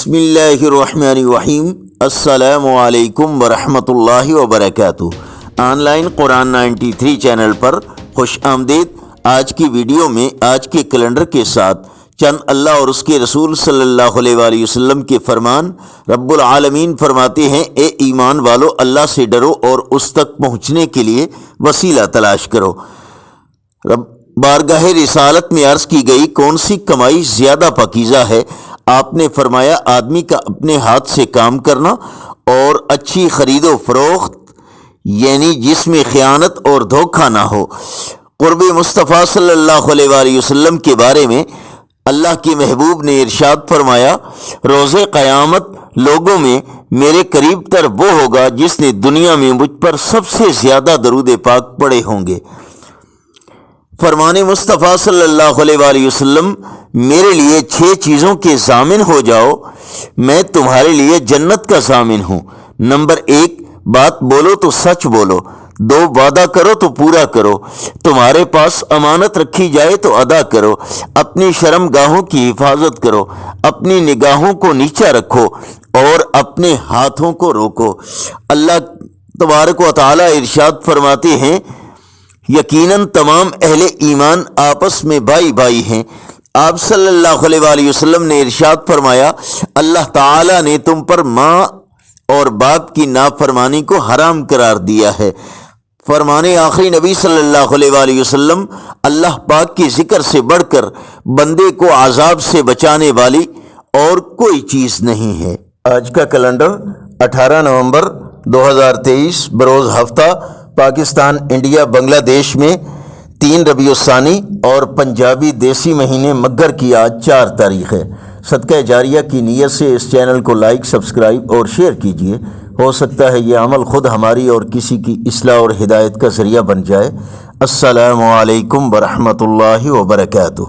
بسم اللہ الرحمن الرحیم۔ السلام علیکم ورحمۃ اللہ وبرکاتہ۔ آن لائن قرآن 93 چینل پر خوش آمدید۔ آج کی ویڈیو میں آج کے کیلنڈر کے ساتھ چند اللہ اور اس کے رسول صلی اللہ علیہ وآلہ وسلم کے فرمان۔ رب العالمین فرماتے ہیں، اے ایمان والو، اللہ سے ڈرو اور اس تک پہنچنے کے لیے وسیلہ تلاش کرو۔ بارگاہ رسالت میں عرض کی گئی، کون سی کمائی زیادہ پاکیزہ ہے؟ آپ نے فرمایا، آدمی کا اپنے ہاتھ سے کام کرنا اور اچھی خرید و فروخت، یعنی جس میں خیانت اور دھوکہ نہ ہو۔ قرب مصطفیٰ صلی اللہ علیہ وآلہ وسلم کے بارے میں اللہ کے محبوب نے ارشاد فرمایا، روز قیامت لوگوں میں میرے قریب تر وہ ہوگا جس نے دنیا میں مجھ پر سب سے زیادہ درود پاک پڑھے ہوں گے۔ فرمان مصطفیٰ صلی اللہ علیہ وآلہ وسلم، میرے لیے 6 چیزوں کے ضامن ہو جاؤ، میں تمہارے لیے جنت کا ضامن ہوں۔ نمبر 1، بات بولو تو سچ بولو۔ 2، وعدہ کرو تو پورا کرو۔ تمہارے پاس امانت رکھی جائے تو ادا کرو۔ اپنی شرم گاہوں کی حفاظت کرو۔ اپنی نگاہوں کو نیچا رکھو اور اپنے ہاتھوں کو روکو۔ اللہ تبارک و تعالی ارشاد فرماتے ہیں، یقیناً تمام اہل ایمان آپس میں بھائی بھائی ہیں۔ آپ صلی اللہ علیہ وآلہ وسلم نے ارشاد فرمایا، اللہ تعالی نے تم پر ماں اور باپ کی نافرمانی کو حرام قرار دیا ہے۔ فرمان آخری نبی صلی اللہ علیہ وآلہ وسلم، اللہ پاک کے ذکر سے بڑھ کر بندے کو عذاب سے بچانے والی اور کوئی چیز نہیں ہے۔ آج کا کیلنڈر 18 نومبر 2023 بروز ہفتہ، پاکستان، انڈیا، بنگلہ دیش میں 3 ربیع الثانی اور پنجابی دیسی مہینے مگر کی آج 4 تاریخ ہے۔ صدقہ جاریہ کی نیت سے اس چینل کو لائک، سبسکرائب اور شیئر کیجیے۔ ہو سکتا ہے یہ عمل خود ہماری اور کسی کی اصلاح اور ہدایت کا ذریعہ بن جائے۔ السلام علیکم ورحمۃ اللہ وبرکاتہ۔